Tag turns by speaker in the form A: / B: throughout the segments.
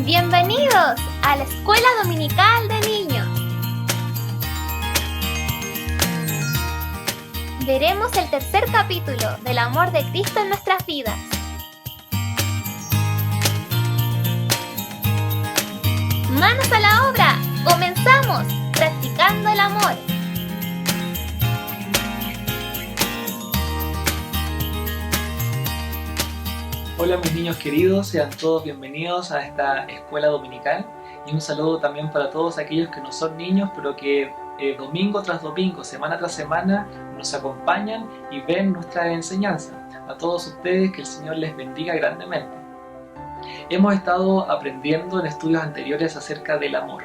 A: Bienvenidos a la Escuela Dominical de Niños. Veremos el tercer capítulo del amor de Cristo en nuestras vidas. ¡Manos a la obra! ¡Comenzamos! Practicando el amor.
B: Hola mis niños queridos, sean todos bienvenidos a esta escuela dominical y un saludo también para todos aquellos que no son niños pero que domingo tras domingo, semana tras semana nos acompañan y ven nuestra enseñanza. A todos ustedes que el Señor les bendiga grandemente. Hemos estado aprendiendo en estudios anteriores acerca del amor,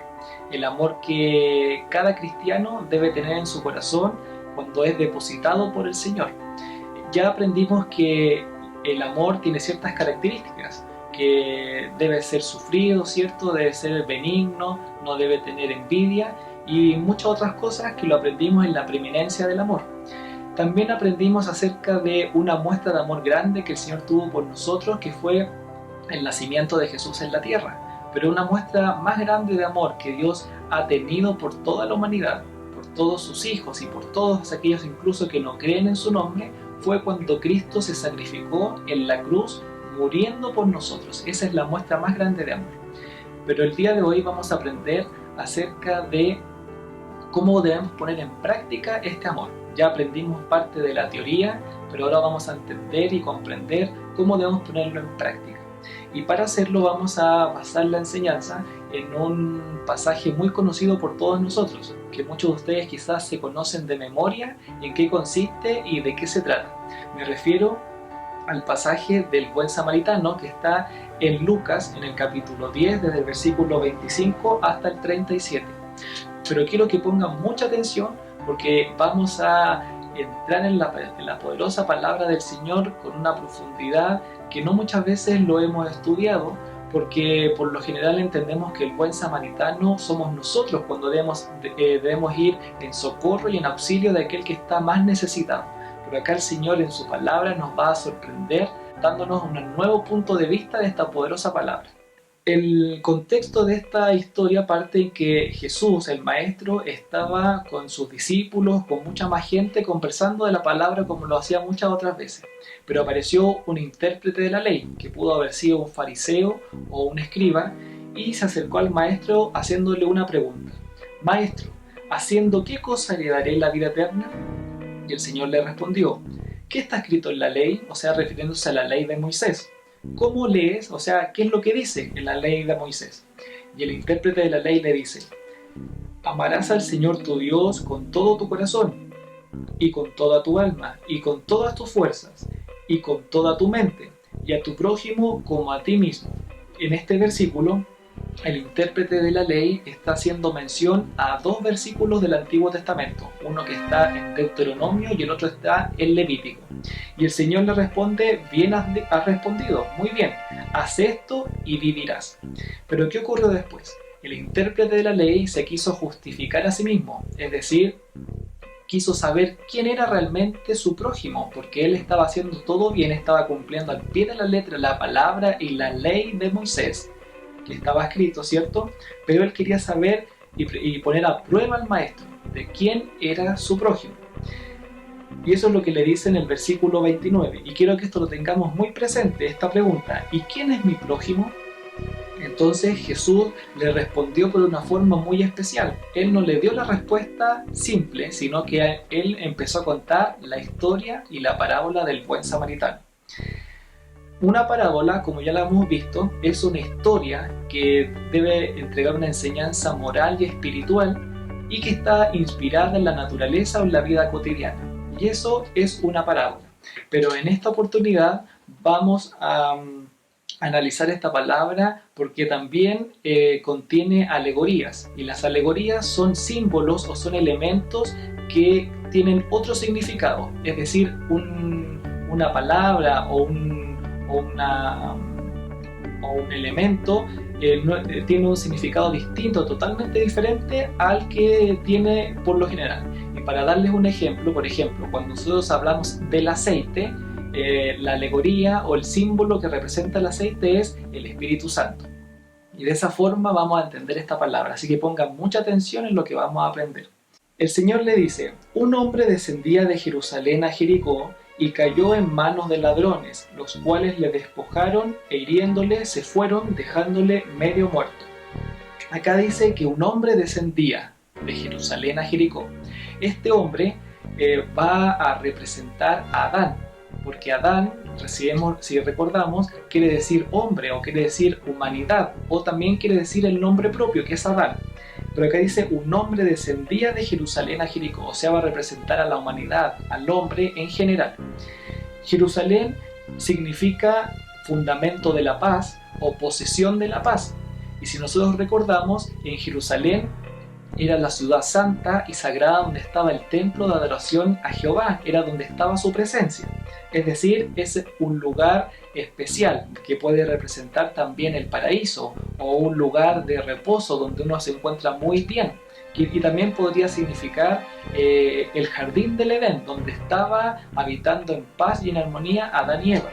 B: el amor que cada cristiano debe tener en su corazón cuando es depositado por el Señor. Ya aprendimos que el amor tiene ciertas características, que debe ser sufrido, ¿cierto? Debe ser benigno, no debe tener envidia y muchas otras cosas que lo aprendimos en la preeminencia del amor. También aprendimos acerca de una muestra de amor grande que el Señor tuvo por nosotros, que fue el nacimiento de Jesús en la tierra, pero una muestra más grande de amor que Dios ha tenido por toda la humanidad, por todos sus hijos y por todos aquellos incluso que no creen en su nombre, fue cuando Cristo se sacrificó en la cruz muriendo por nosotros. Esa es la muestra más grande de amor. Pero el día de hoy vamos a aprender acerca de cómo debemos poner en práctica este amor. Ya aprendimos parte de la teoría, pero ahora vamos a entender y comprender cómo debemos ponerlo en práctica. Y para hacerlo vamos a basar la enseñanza en un pasaje muy conocido por todos nosotros, que muchos de ustedes quizás se conocen de memoria en qué consiste y de qué se trata. Me refiero al pasaje del buen samaritano que está en Lucas en el capítulo 10, desde el versículo 25 hasta el 37. Pero quiero que pongan mucha atención porque vamos a entrar en la poderosa palabra del Señor con una profundidad que no muchas veces lo hemos estudiado, porque por lo general entendemos que el buen samaritano somos nosotros cuando debemos ir en socorro y en auxilio de aquel que está más necesitado. Pero acá el Señor en su palabra nos va a sorprender dándonos un nuevo punto de vista de esta poderosa palabra. El contexto de esta historia parte en que Jesús, el Maestro, estaba con sus discípulos, con mucha más gente, conversando de la palabra como lo hacía muchas otras veces. Pero apareció un intérprete de la ley, que pudo haber sido un fariseo o un escriba, y se acercó al Maestro haciéndole una pregunta. Maestro, ¿haciendo qué cosa heredaré la vida eterna? Y el Señor le respondió, ¿qué está escrito en la ley? O sea, refiriéndose a la ley de Moisés. ¿Cómo lees? O sea, ¿qué es lo que dice en la ley de Moisés? Y el intérprete de la ley le dice, amarás al Señor tu Dios con todo tu corazón, y con toda tu alma, y con todas tus fuerzas, y con toda tu mente, y a tu prójimo como a ti mismo. En este versículo, el intérprete de la ley está haciendo mención a dos versículos del Antiguo Testamento, uno que está en Deuteronomio y el otro está en Levítico. Y el Señor le responde, bien has respondido, muy bien, haz esto y vivirás. Pero ¿qué ocurrió después? El intérprete de la ley se quiso justificar a sí mismo, es decir, quiso saber quién era realmente su prójimo, porque él estaba haciendo todo bien, estaba cumpliendo al pie de la letra la palabra y la ley de Moisés, que estaba escrito, ¿cierto? Pero él quería saber y poner a prueba al Maestro de quién era su prójimo. Y eso es lo que le dice en el versículo 29. Y quiero que esto lo tengamos muy presente, esta pregunta. ¿Y quién es mi prójimo? Entonces Jesús le respondió por una forma muy especial. Él no le dio la respuesta simple, sino que él empezó a contar la historia y la parábola del buen samaritano. Una parábola, como ya la hemos visto, es una historia que debe entregar una enseñanza moral y espiritual y que está inspirada en la naturaleza o en la vida cotidiana. Y eso es una parábola. Pero en esta oportunidad vamos a analizar esta palabra porque también contiene alegorías. Y las alegorías son símbolos o son elementos que tienen otro significado. Es decir, una palabra o un elemento tiene un significado distinto, totalmente diferente al que tiene por lo general. Y para darles un ejemplo, por ejemplo, cuando nosotros hablamos del aceite, la alegoría o el símbolo que representa el aceite es el Espíritu Santo. Y de esa forma vamos a entender esta palabra, así que pongan mucha atención en lo que vamos a aprender. El Señor le dice: un hombre descendía de Jerusalén a Jericó y cayó en manos de ladrones, los cuales le despojaron e hiriéndole se fueron, dejándole medio muerto. Acá dice que un hombre descendía de Jerusalén a Jericó. Este hombre va a representar a Adán, porque Adán, si recordamos, quiere decir hombre o quiere decir humanidad, o también quiere decir el nombre propio, que es Adán. Pero acá dice: un hombre descendía de Jerusalén a Jericó, o sea, va a representar a la humanidad, al hombre en general. Jerusalén significa fundamento de la paz o posesión de la paz. Y si nosotros recordamos, en Jerusalén era la ciudad santa y sagrada donde estaba el templo de adoración a Jehová, era donde estaba su presencia. Es decir, es un lugar especial que puede representar también el paraíso o un lugar de reposo donde uno se encuentra muy bien. Y también podría significar el jardín del Edén, donde estaba habitando en paz y en armonía Adán y Eva.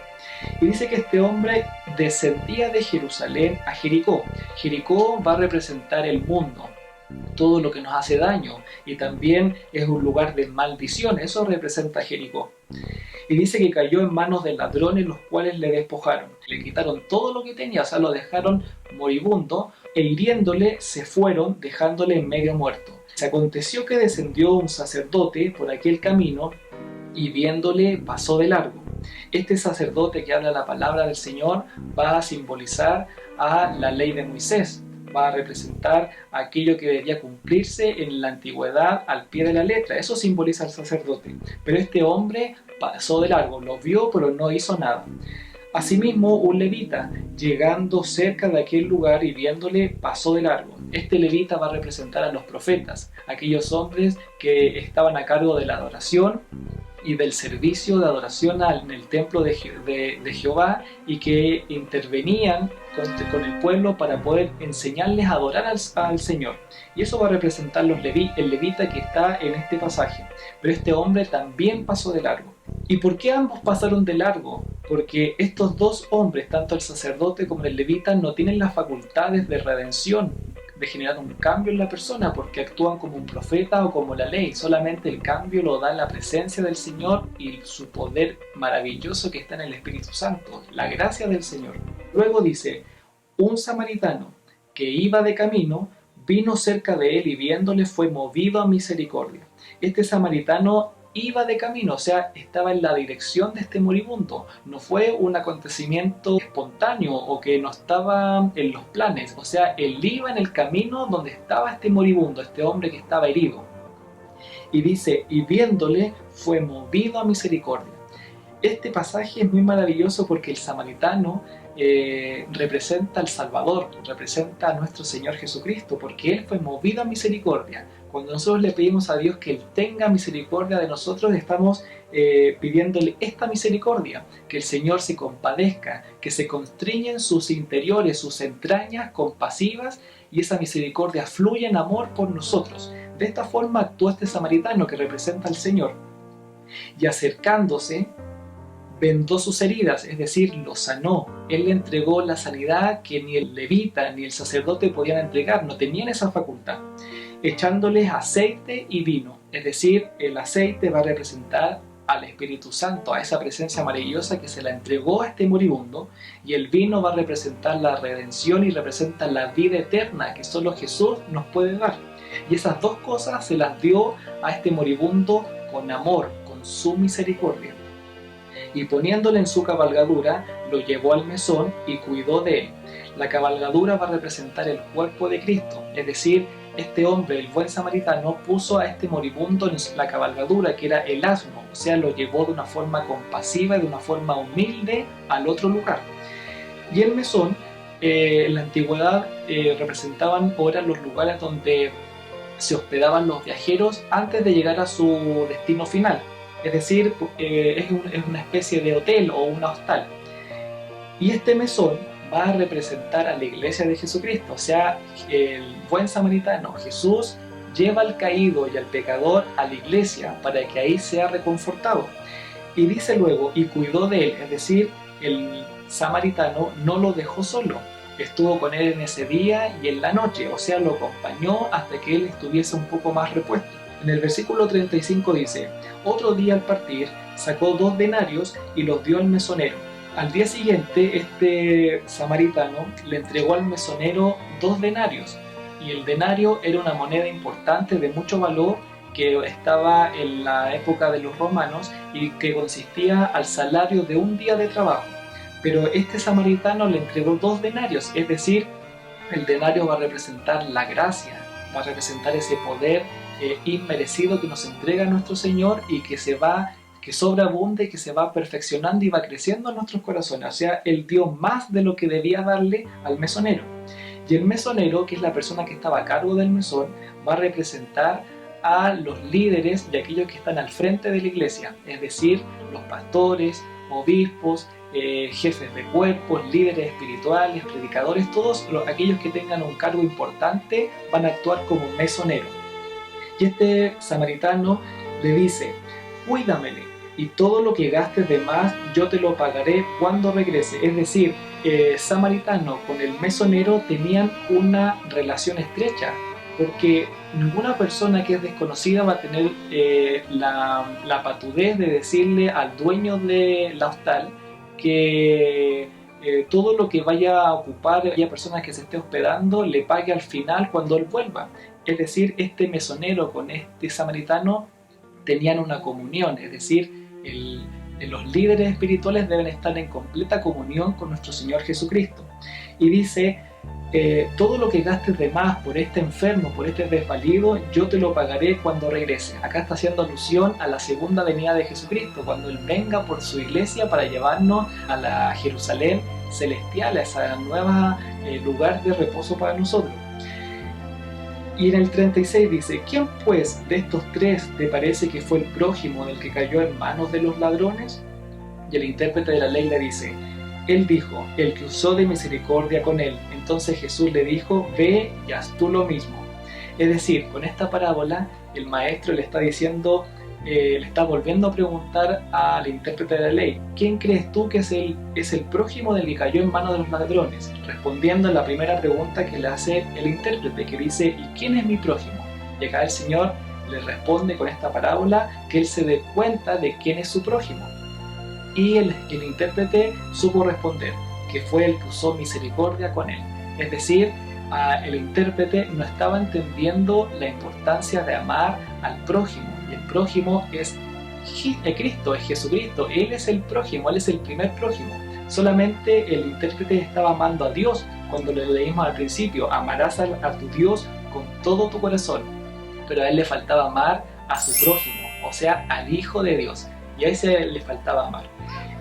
B: Y dice que este hombre descendía de Jerusalén a Jericó. Jericó va a representar el mundo, todo lo que nos hace daño, y también es un lugar de maldición. Eso representa Jericó. Y dice que cayó en manos de ladrones, los cuales le despojaron, le quitaron todo lo que tenía, o sea, lo dejaron moribundo, e hiriéndole se fueron, dejándole medio muerto. Se aconteció que descendió un sacerdote por aquel camino y viéndole pasó de largo. Este sacerdote que habla la palabra del Señor va a simbolizar a la ley de Moisés, va a representar aquello que debía cumplirse en la antigüedad al pie de la letra. Eso simboliza al sacerdote. Pero este hombre pasó de largo, lo vio pero no hizo nada. Asimismo, un levita, llegando cerca de aquel lugar y viéndole, pasó de largo. Este levita va a representar a los profetas, aquellos hombres que estaban a cargo de la adoración y del servicio de adoración en el templo de Jehová, y que intervenían con el pueblo para poder enseñarles a adorar al Señor. Y eso va a representar el levita que está en este pasaje. Pero este hombre también pasó de largo. ¿Y por qué ambos pasaron de largo? Porque estos dos hombres, tanto el sacerdote como el levita, no tienen las facultades de redención, de generar un cambio en la persona, porque actúan como un profeta o como la ley. Solamente el cambio lo da la presencia del Señor y su poder maravilloso que está en el Espíritu Santo, la gracia del Señor. Luego dice: un samaritano que iba de camino vino cerca de él y viéndole fue movido a misericordia. Este samaritano iba de camino, o sea, estaba en la dirección de este moribundo. No fue un acontecimiento espontáneo o que no estaba en los planes. O sea, él iba en el camino donde estaba este moribundo, este hombre que estaba herido. Y dice: y viéndole fue movido a misericordia. Este pasaje es muy maravilloso porque el samaritano representa al Salvador, representa a nuestro Señor Jesucristo, porque Él fue movido a misericordia. Cuando nosotros le pedimos a Dios que Él tenga misericordia de nosotros, estamos pidiéndole esta misericordia, que el Señor se compadezca, que se constriñen sus interiores, sus entrañas compasivas, y esa misericordia fluya en amor por nosotros. De esta forma actuó este samaritano que representa al Señor, y acercándose vendó sus heridas, es decir, lo sanó. Él le entregó la sanidad que ni el levita ni el sacerdote podían entregar, no tenían esa facultad, echándoles aceite y vino. Es decir, el aceite va a representar al Espíritu Santo, a esa presencia maravillosa que se la entregó a este moribundo, y el vino va a representar la redención y representa la vida eterna que solo Jesús nos puede dar. Y esas dos cosas se las dio a este moribundo con amor, con su misericordia. Y poniéndole en su cabalgadura, lo llevó al mesón y cuidó de él. La cabalgadura va a representar el cuerpo de Cristo, es decir, este hombre, el buen samaritano, puso a este moribundo en la cabalgadura, que era el asno, o sea, lo llevó de una forma compasiva y de una forma humilde al otro lugar. Y el mesón, en la antigüedad, representaban o eran los lugares donde se hospedaban los viajeros antes de llegar a su destino final. Es decir, es una especie de hotel o una hostal. Y este mesón va a representar a la iglesia de Jesucristo, o sea, el buen samaritano. Jesús lleva al caído y al pecador a la iglesia para que ahí sea reconfortado. Y dice luego, y cuidó de él, es decir, el samaritano no lo dejó solo, estuvo con él en ese día y en la noche, o sea, lo acompañó hasta que él estuviese un poco más repuesto. En el versículo 35 dice, otro día al partir sacó 2 denarios y los dio al mesonero. Al día siguiente este samaritano le entregó al mesonero 2 denarios, y el denario era una moneda importante de mucho valor que estaba en la época de los romanos y que consistía al salario de un día de trabajo. Pero este samaritano le entregó 2 denarios, es decir, el denario va a representar la gracia, va a representar ese poder inmerecido que nos entrega nuestro Señor y que sobreabunde, que se va perfeccionando y va creciendo en nuestros corazones. O sea, Él dio más de lo que debía darle al mesonero. Y el mesonero, que es la persona que estaba a cargo del mesón, va a representar a los líderes y aquellos que están al frente de la iglesia, es decir, los pastores, obispos, jefes de cuerpos, líderes espirituales, predicadores, todos aquellos que tengan un cargo importante van a actuar como mesonero. Y este samaritano le dice, cuídamele, y todo lo que gastes de más yo te lo pagaré cuando regrese. Es decir, samaritano con el mesonero tenían una relación estrecha, porque ninguna persona que es desconocida va a tener la patudez de decirle al dueño de la hostal que todo lo que vaya a ocupar aquella persona que se esté hospedando le pague al final cuando él vuelva. Es decir, este mesonero con este samaritano tenían una comunión, es decir, los líderes espirituales deben estar en completa comunión con nuestro Señor Jesucristo. Y dice, todo lo que gastes de más por este enfermo, por este desvalido, yo te lo pagaré cuando regrese. Acá está haciendo alusión a la segunda venida de Jesucristo, cuando Él venga por su iglesia para llevarnos a la Jerusalén celestial, a ese nuevo lugar de reposo para nosotros. Y en el 36 dice, ¿quién pues de estos 3 te parece que fue el prójimo del que cayó en manos de los ladrones? Y el intérprete de la ley le dice, él dijo, el que usó de misericordia con él. Entonces Jesús le dijo, ve y haz tú lo mismo. Es decir, con esta parábola el maestro le está diciendo, le está volviendo a preguntar al intérprete de la ley, ¿quién crees tú que es el prójimo del que cayó en manos de los ladrones? Respondiendo a la primera pregunta que le hace el intérprete, que dice, ¿y quién es mi prójimo? Y acá el Señor le responde con esta parábola que él se dé cuenta de quién es su prójimo. Y el intérprete supo responder que fue el que usó misericordia con él. Es decir, el intérprete no estaba entendiendo la importancia de amar al prójimo. Y el prójimo es Cristo, es Jesucristo. Él es el prójimo, Él es el primer prójimo. Solamente el intérprete estaba amando a Dios. Cuando le leímos al principio, amarás a tu Dios con todo tu corazón. Pero a él le faltaba amar a su prójimo, o sea, al Hijo de Dios. Y a ese le faltaba amar.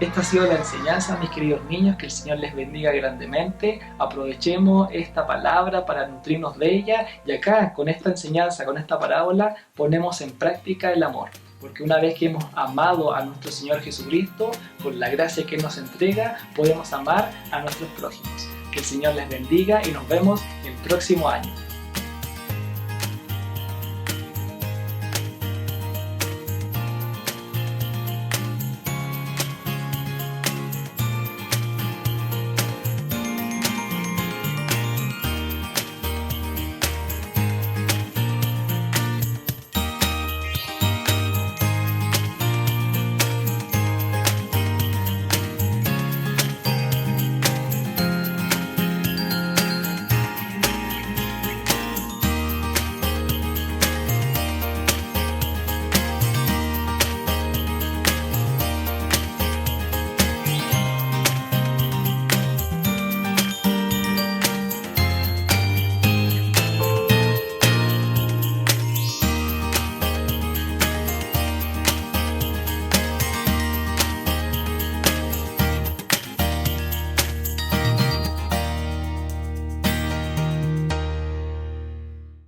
B: Esta ha sido la enseñanza, mis queridos niños, que el Señor les bendiga grandemente. Aprovechemos esta palabra para nutrirnos de ella y acá, con esta enseñanza, con esta parábola, ponemos en práctica el amor. Porque una vez que hemos amado a nuestro Señor Jesucristo, con la gracia que nos entrega, podemos amar a nuestros prójimos. Que el Señor les bendiga y nos vemos el próximo año.